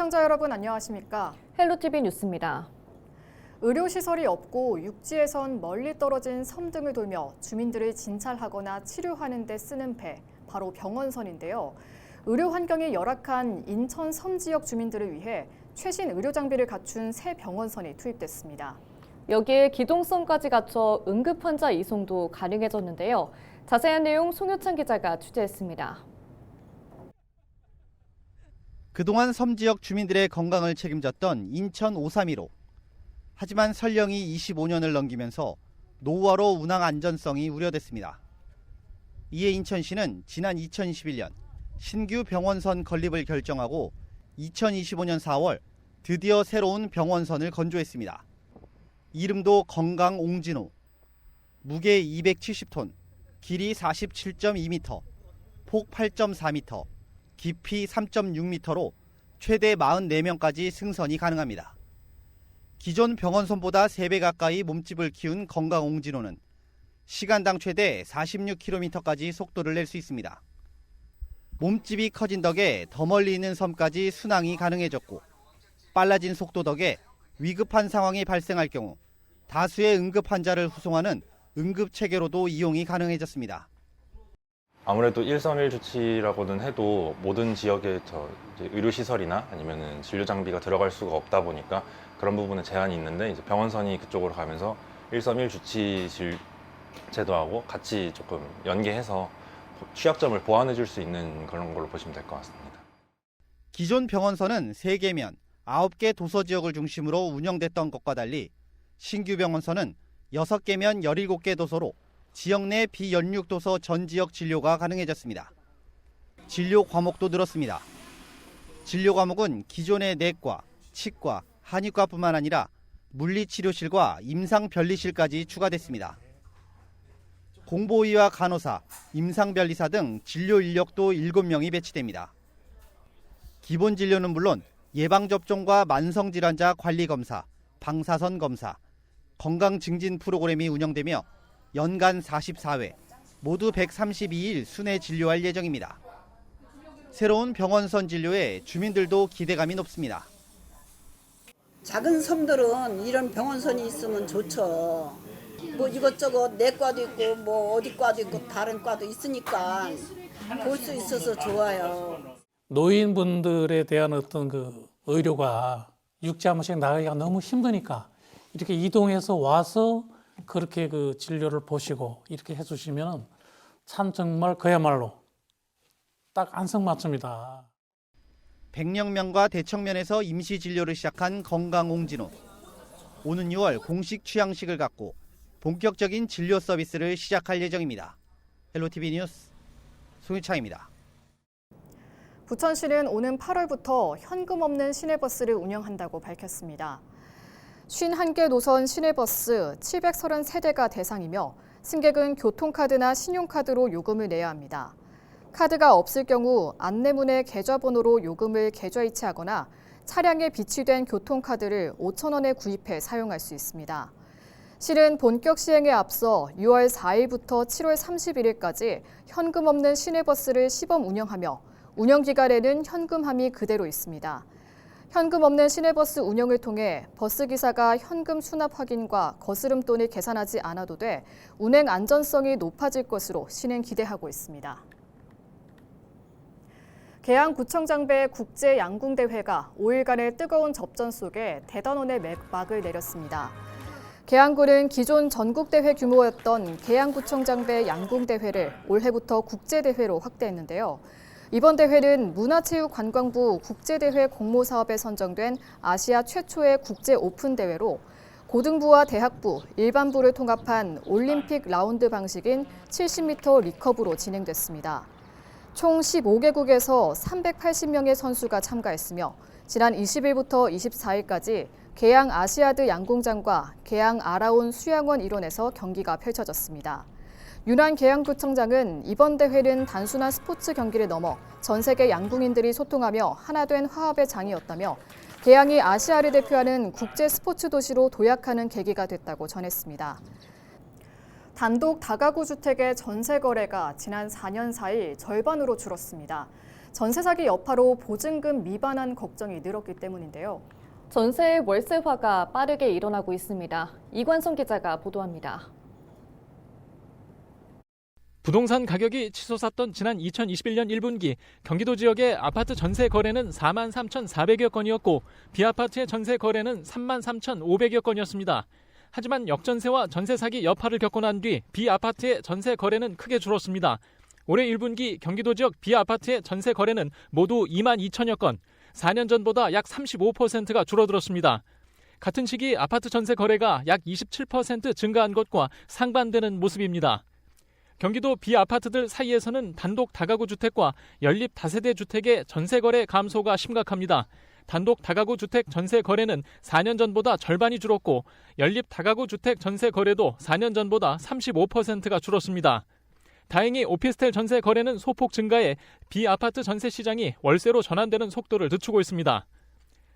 시청자 여러분 안녕하십니까? 헬로티비 뉴스입니다. 의료시설이 없고 육지에선 멀리 떨어진 섬 등을 돌며 주민들을 진찰하거나 치료하는 데 쓰는 배, 바로 병원선인데요. 의료 환경이 열악한 인천 섬 지역 주민들을 위해 최신 의료 장비를 갖춘 새 병원선이 투입됐습니다. 여기에 기동성까지 갖춰 응급 환자 이송도 가능해졌는데요. 자세한 내용 송효찬 기자가 취재했습니다. 그동안 섬 지역 주민들의 건강을 책임졌던 인천 531호. 하지만 설령이 25년을 넘기면서 노후화로 운항 안전성이 우려됐습니다. 이에 인천시는 지난 2021년 신규 병원선 건립을 결정하고 2025년 4월 드디어 새로운 병원선을 건조했습니다. 이름도 건강 옹진호. 무게 270톤, 길이 47.2m, 폭 8.4m, 깊이 3.6m로 최대 44명까지 승선이 가능합니다. 기존 병원선보다 3배 가까이 몸집을 키운 건강 옹진호는 시간당 최대 46km까지 속도를 낼 수 있습니다. 몸집이 커진 덕에 더 멀리 있는 섬까지 순항이 가능해졌고 빨라진 속도 덕에 위급한 상황이 발생할 경우 다수의 응급 환자를 후송하는 응급체계로도 이용이 가능해졌습니다. 아무래도 일섬 일주치라고는 해도 모든 지역에 이제 의료시설이나 아니면 진료 장비가 들어갈 수가 없다 보니까 그런 부분에 제한이 있는데 이제 병원선이 그쪽으로 가면서 일섬 일주치 제도하고 같이 조금 연계해서 취약점을 보완해 줄 수 있는 그런 걸로 보시면 될 것 같습니다. 기존 병원선은 3개면 9개 도서 지역을 중심으로 운영됐던 것과 달리 신규 병원선은 6개면 17개 도서로 지역 내 비연륙 도서 전 지역 진료가 가능해졌습니다. 진료 과목도 늘었습니다. 진료 과목은 기존의 내과, 치과, 한의과뿐만 아니라 물리치료실과 임상변리실까지 추가됐습니다. 공보의와 간호사, 임상변리사 등 진료 인력도 7명이 배치됩니다. 기본 진료는 물론 예방접종과 만성질환자 관리검사, 방사선 검사, 건강증진 프로그램이 운영되며 연간 44회, 모두 132일 순회 진료할 예정입니다. 새로운 병원선 진료에 주민들도 기대감이 높습니다. 작은 섬들은 이런 병원선이 있으면 좋죠. 뭐 이것저것 내과도 있고 뭐 어디 과도 있고 다른 과도 있으니까 볼 수 있어서 좋아요. 노인분들에 대한 어떤 그 의료가 육지 한 번씩 나가기가 너무 힘드니까 이렇게 이동해서 와서 그렇게 그 진료를 보시고 이렇게 해주시면 참 정말 그야말로 딱 안성맞춤이다. 백령면과 대청면에서 임시 진료를 시작한 건강 옹진호. 오는 6월 공식 취향식을 갖고 본격적인 진료 서비스를 시작할 예정입니다. 헬로티비 뉴스 송유창입니다. 부천시는 오는 8월부터 현금 없는 시내버스를 운영한다고 밝혔습니다. 51개 노선 시내버스 733대가 대상이며 승객은 교통카드나 신용카드로 요금을 내야 합니다. 카드가 없을 경우 안내문의 계좌번호로 요금을 계좌 이체하거나 차량에 비치된 교통카드를 5,000원에 구입해 사용할 수 있습니다. 시는 본격 시행에 앞서 6월 4일부터 7월 31일까지 현금 없는 시내버스를 시범 운영하며 운영기간에는 현금함이 그대로 있습니다. 현금 없는 시내버스 운영을 통해 버스기사가 현금 수납 확인과 거스름돈을 계산하지 않아도 돼 운행 안전성이 높아질 것으로 시는 기대하고 있습니다. 계양구청장배 국제양궁대회가 5일간의 뜨거운 접전 속에 대단원의 막을 내렸습니다. 계양구는 기존 전국대회 규모였던 계양구청장배 양궁대회를 올해부터 국제대회로 확대했는데요. 이번 대회는 문화체육관광부 국제대회 공모사업에 선정된 아시아 최초의 국제 오픈 대회로 고등부와 대학부, 일반부를 통합한 올림픽 라운드 방식인 70m 리커브로 진행됐습니다. 총 15개국에서 380명의 선수가 참가했으며 지난 20일부터 24일까지 계양 아시아드 양궁장과 계양 아라온 수양원 일원에서 경기가 펼쳐졌습니다. 윤한 계양구청장은 이번 대회는 단순한 스포츠 경기를 넘어 전 세계 양궁인들이 소통하며 하나 된 화합의 장이었다며 계양이 아시아를 대표하는 국제 스포츠 도시로 도약하는 계기가 됐다고 전했습니다. 단독 다가구 주택의 전세 거래가 지난 4년 사이 절반으로 줄었습니다. 전세 사기 여파로 보증금 미반환 걱정이 늘었기 때문인데요. 전세 월세화가 빠르게 일어나고 있습니다. 이관성 기자가 보도합니다. 부동산 가격이 치솟았던 지난 2021년 1분기 경기도 지역의 아파트 전세 거래는 43,400여 건이었고 비아파트의 전세 거래는 33,500여 건이었습니다. 하지만 역전세와 전세 사기 여파를 겪고 난 뒤 비아파트의 전세 거래는 크게 줄었습니다. 올해 1분기 경기도 지역 비아파트의 전세 거래는 모두 2만 2천여 건, 4년 전보다 약 35%가 줄어들었습니다. 같은 시기 아파트 전세 거래가 약 27% 증가한 것과 상반되는 모습입니다. 경기도 비아파트들 사이에서는 단독 다가구 주택과 연립 다세대 주택의 전세 거래 감소가 심각합니다. 단독 다가구 주택 전세 거래는 4년 전보다 절반이 줄었고 연립 다가구 주택 전세 거래도 4년 전보다 35%가 줄었습니다. 다행히 오피스텔 전세 거래는 소폭 증가해 비아파트 전세 시장이 월세로 전환되는 속도를 늦추고 있습니다.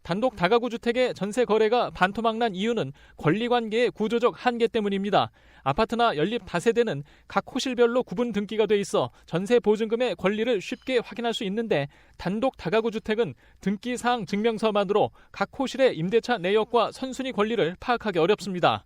단독 다가구 주택의 전세 거래가 반토막난 이유는 권리관계의 구조적 한계 때문입니다. 아파트나 연립 다세대는 각 호실별로 구분 등기가 돼 있어 전세 보증금의 권리를 쉽게 확인할 수 있는데 단독 다가구 주택은 등기사항 증명서만으로 각 호실의 임대차 내역과 선순위 권리를 파악하기 어렵습니다.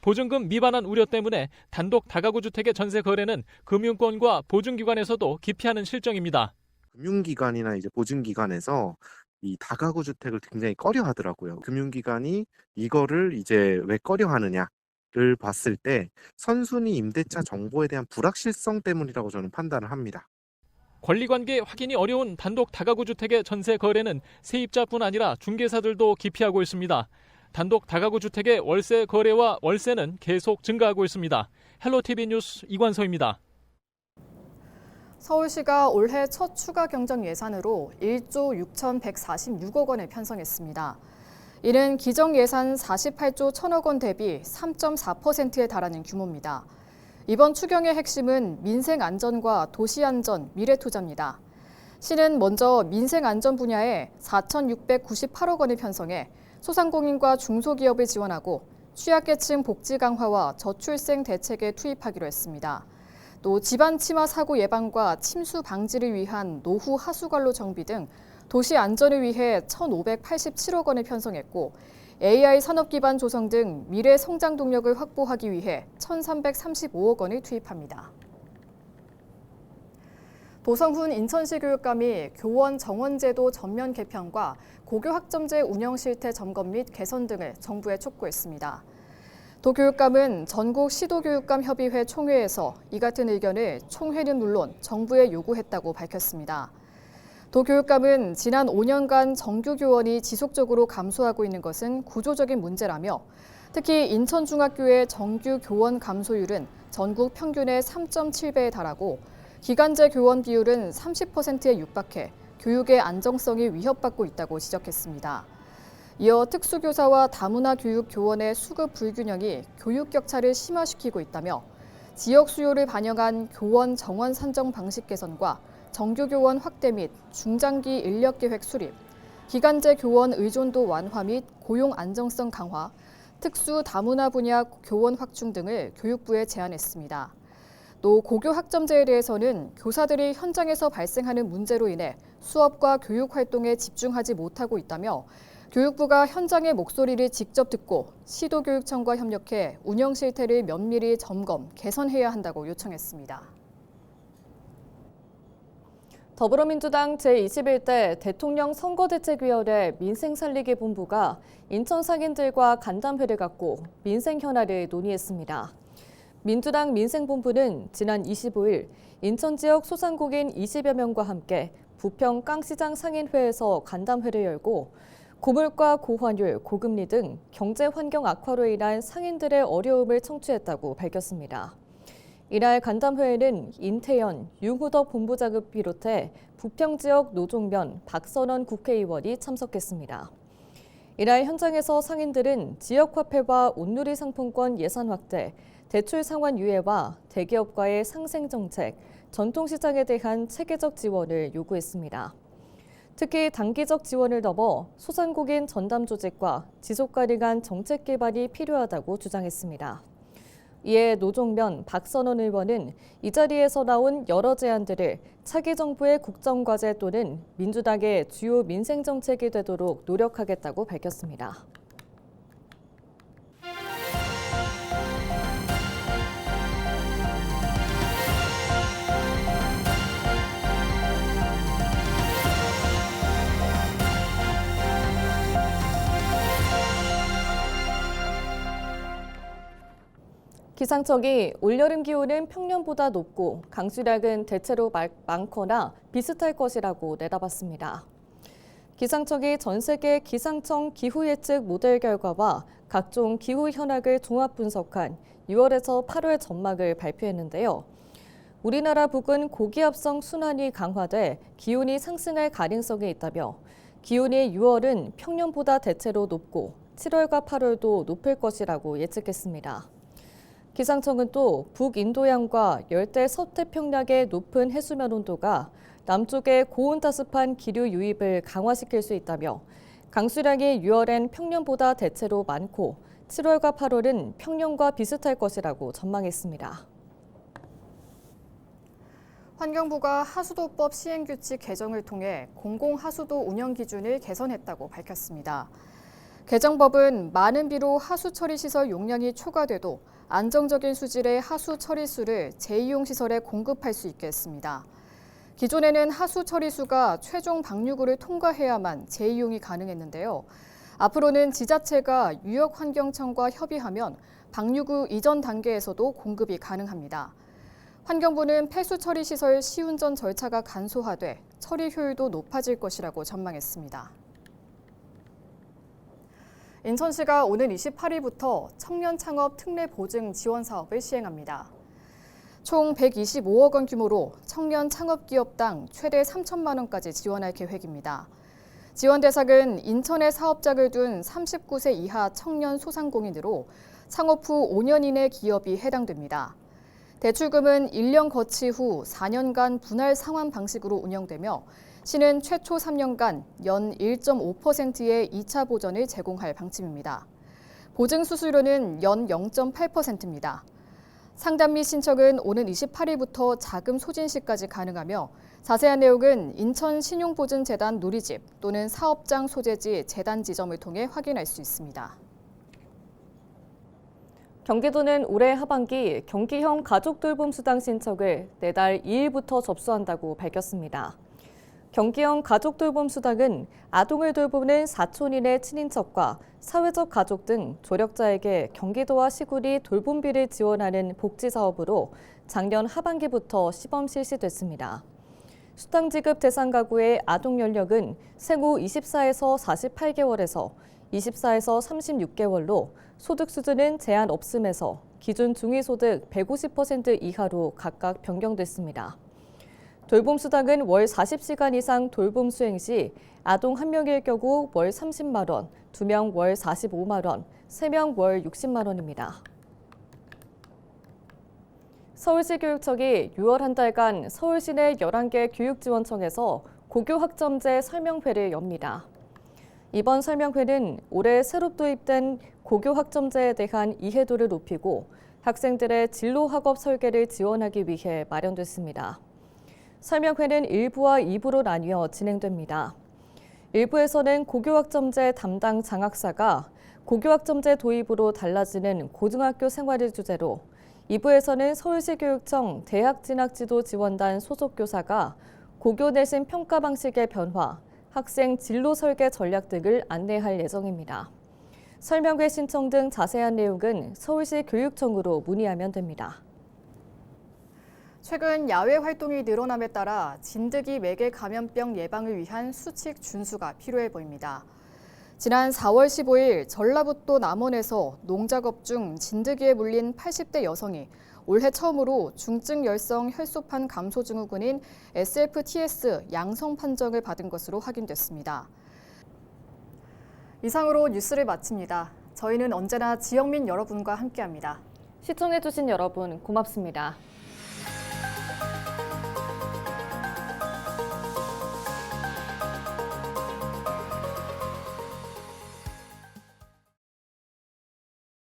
보증금 미반환 우려 때문에 단독 다가구 주택의 전세 거래는 금융권과 보증기관에서도 기피하는 실정입니다. 금융기관이나 이제 보증기관에서 이 다가구 주택을 굉장히 꺼려 하더라고요. 금융기관이 이거를 이제 왜 꺼려 하느냐를 봤을 때 선순위 임대차 정보에 대한 불확실성 때문이라고 저는 판단을 합니다. 권리관계 확인이 어려운 단독 다가구 주택의 전세 거래는 세입자뿐 아니라 중개사들도 기피하고 있습니다. 단독 다가구 주택의 월세 거래와 월세는 계속 증가하고 있습니다. 헬로티비 뉴스 이관서입니다. 서울시가 올해 첫 추가 경정 예산으로 1조 6,146억 원을 편성했습니다. 이는 기정 예산 48조 1,000억 원 대비 3.4%에 달하는 규모입니다. 이번 추경의 핵심은 민생 안전과 도시 안전, 미래 투자입니다. 시는 먼저 민생 안전 분야에 4,698억 원을 편성해 소상공인과 중소기업을 지원하고 취약계층 복지 강화와 저출생 대책에 투입하기로 했습니다. 또 집안 침하 사고 예방과 침수 방지를 위한 노후 하수관로 정비 등 도시 안전을 위해 1,587억 원을 편성했고 AI 산업 기반 조성 등 미래 성장 동력을 확보하기 위해 1,335억 원을 투입합니다. 도성훈 인천시 교육감이 교원 정원제도 전면 개편과 고교 학점제 운영 실태 점검 및 개선 등을 정부에 촉구했습니다. 도 교육감은 전국 시도교육감협의회 총회에서 이 같은 의견을 총회는 물론 정부에 요구했다고 밝혔습니다. 도 교육감은 지난 5년간 정규 교원이 지속적으로 감소하고 있는 것은 구조적인 문제라며 특히 인천중학교의 정규 교원 감소율은 전국 평균의 3.7배에 달하고 기간제 교원 비율은 30%에 육박해 교육의 안정성이 위협받고 있다고 지적했습니다. 이어 특수교사와 다문화 교육 교원의 수급 불균형이 교육 격차를 심화시키고 있다며 지역 수요를 반영한 교원 정원 산정 방식 개선과 정규 교원 확대 및 중장기 인력 계획 수립, 기간제 교원 의존도 완화 및 고용 안정성 강화, 특수 다문화 분야 교원 확충 등을 교육부에 제안했습니다. 또 고교 학점제에 대해서는 교사들이 현장에서 발생하는 문제로 인해 수업과 교육 활동에 집중하지 못하고 있다며 교육부가 현장의 목소리를 직접 듣고 시도교육청과 협력해 운영 실태를 면밀히 점검, 개선해야 한다고 요청했습니다. 더불어민주당 제21대 대통령 선거대책위원회 민생살리기 본부가 인천 상인들과 간담회를 갖고 민생 현안을 논의했습니다. 민주당 민생본부는 지난 25일 인천 지역 소상공인 20여 명과 함께 부평 깡시장 상인회에서 간담회를 열고 고물가, 고환율, 고금리 등 경제 환경 악화로 인한 상인들의 어려움을 청취했다고 밝혔습니다. 이날 간담회에는 인태현, 윤후덕 본부장을 비롯해 부평 지역 노종면, 박선원 국회의원이 참석했습니다. 이날 현장에서 상인들은 지역화폐와 온누리 상품권 예산 확대, 대출 상환 유예와 대기업과의 상생 정책, 전통시장에 대한 체계적 지원을 요구했습니다. 특히 단기적 지원을 넘어 소상공인 전담 조직과 지속 가능한 정책 개발이 필요하다고 주장했습니다. 이에 노종면, 박선원 의원은 이 자리에서 나온 여러 제안들을 차기 정부의 국정과제 또는 민주당의 주요 민생정책이 되도록 노력하겠다고 밝혔습니다. 기상청이 올여름 기온은 평년보다 높고 강수량은 대체로 많거나 비슷할 것이라고 내다봤습니다. 기상청이 전 세계 기상청 기후 예측 모델 결과와 각종 기후 현황을 종합 분석한 6월에서 8월 전망을 발표했는데요. 우리나라 북은 고기압성 순환이 강화돼 기온이 상승할 가능성이 있다며 기온이 6월은 평년보다 대체로 높고 7월과 8월도 높을 것이라고 예측했습니다. 기상청은 또 북인도양과 열대 서태평양의 높은 해수면 온도가 남쪽의 고온다습한 기류 유입을 강화시킬 수 있다며 강수량이 6월엔 평년보다 대체로 많고 7월과 8월은 평년과 비슷할 것이라고 전망했습니다. 환경부가 하수도법 시행규칙 개정을 통해 공공하수도 운영 기준을 개선했다고 밝혔습니다. 개정법은 많은 비로 하수처리시설 용량이 초과돼도 안정적인 수질의 하수처리수를 재이용시설에 공급할 수 있게 했습니다. 기존에는 하수처리수가 최종 방류구를 통과해야만 재이용이 가능했는데요. 앞으로는 지자체가 유역환경청과 협의하면 방류구 이전 단계에서도 공급이 가능합니다. 환경부는 폐수처리시설 시운전 절차가 간소화돼 처리 효율도 높아질 것이라고 전망했습니다. 인천시가 오는 28일부터 청년 창업 특례 보증 지원 사업을 시행합니다. 총 125억 원 규모로 청년 창업 기업당 최대 3천만 원까지 지원할 계획입니다. 지원 대상은 인천에 사업장을 둔 39세 이하 청년 소상공인으로 창업 후 5년 이내 기업이 해당됩니다. 대출금은 1년 거치 후 4년간 분할 상환 방식으로 운영되며 시는 최초 3년간 연 1.5%의 2차 보전을 제공할 방침입니다. 보증 수수료는 연 0.8%입니다. 상담 및 신청은 오는 28일부터 자금 소진 시까지 가능하며 자세한 내용은 인천신용보증재단 누리집 또는 사업장 소재지 재단 지점을 통해 확인할 수 있습니다. 경기도는 올해 하반기 경기형 가족돌봄 수당 신청을 내달 2일부터 접수한다고 밝혔습니다. 경기형 가족돌봄 수당은 아동을 돌보는 사촌인의 친인척과 사회적 가족 등 조력자에게 경기도와 시군이 돌봄비를 지원하는 복지사업으로 작년 하반기부터 시범 실시됐습니다. 수당 지급 대상 가구의 아동 연령은 생후 24에서 48개월에서 24에서 36개월로 소득 수준은 제한 없음에서 기준 중위소득 150% 이하로 각각 변경됐습니다. 돌봄 수당은 월 40시간 이상 돌봄 수행 시 아동 1명일 경우 월 30만 원, 2명 월 45만 원, 3명 월 60만 원입니다. 서울시 교육청이 6월 한 달간 서울시 내 11개 교육지원청에서 고교 학점제 설명회를 엽니다. 이번 설명회는 올해 새로 도입된 고교 학점제에 대한 이해도를 높이고 학생들의 진로 학업 설계를 지원하기 위해 마련됐습니다. 설명회는 1부와 2부로 나뉘어 진행됩니다. 1부에서는 고교학점제 담당 장학사가 고교학점제 도입으로 달라지는 고등학교 생활을 주제로 2부에서는 서울시 교육청 대학진학지도지원단 소속 교사가 고교 내신 평가 방식의 변화, 학생 진로 설계 전략 등을 안내할 예정입니다. 설명회 신청 등 자세한 내용은 서울시 교육청으로 문의하면 됩니다. 최근 야외 활동이 늘어남에 따라 진드기 매개 감염병 예방을 위한 수칙 준수가 필요해 보입니다. 지난 4월 15일 전라북도 남원에서 농작업 중 진드기에 물린 80대 여성이 올해 처음으로 중증 열성 혈소판 감소 증후군인 SFTS 양성 판정을 받은 것으로 확인됐습니다. 이상으로 뉴스를 마칩니다. 저희는 언제나 지역민 여러분과 함께합니다. 시청해주신 여러분 고맙습니다.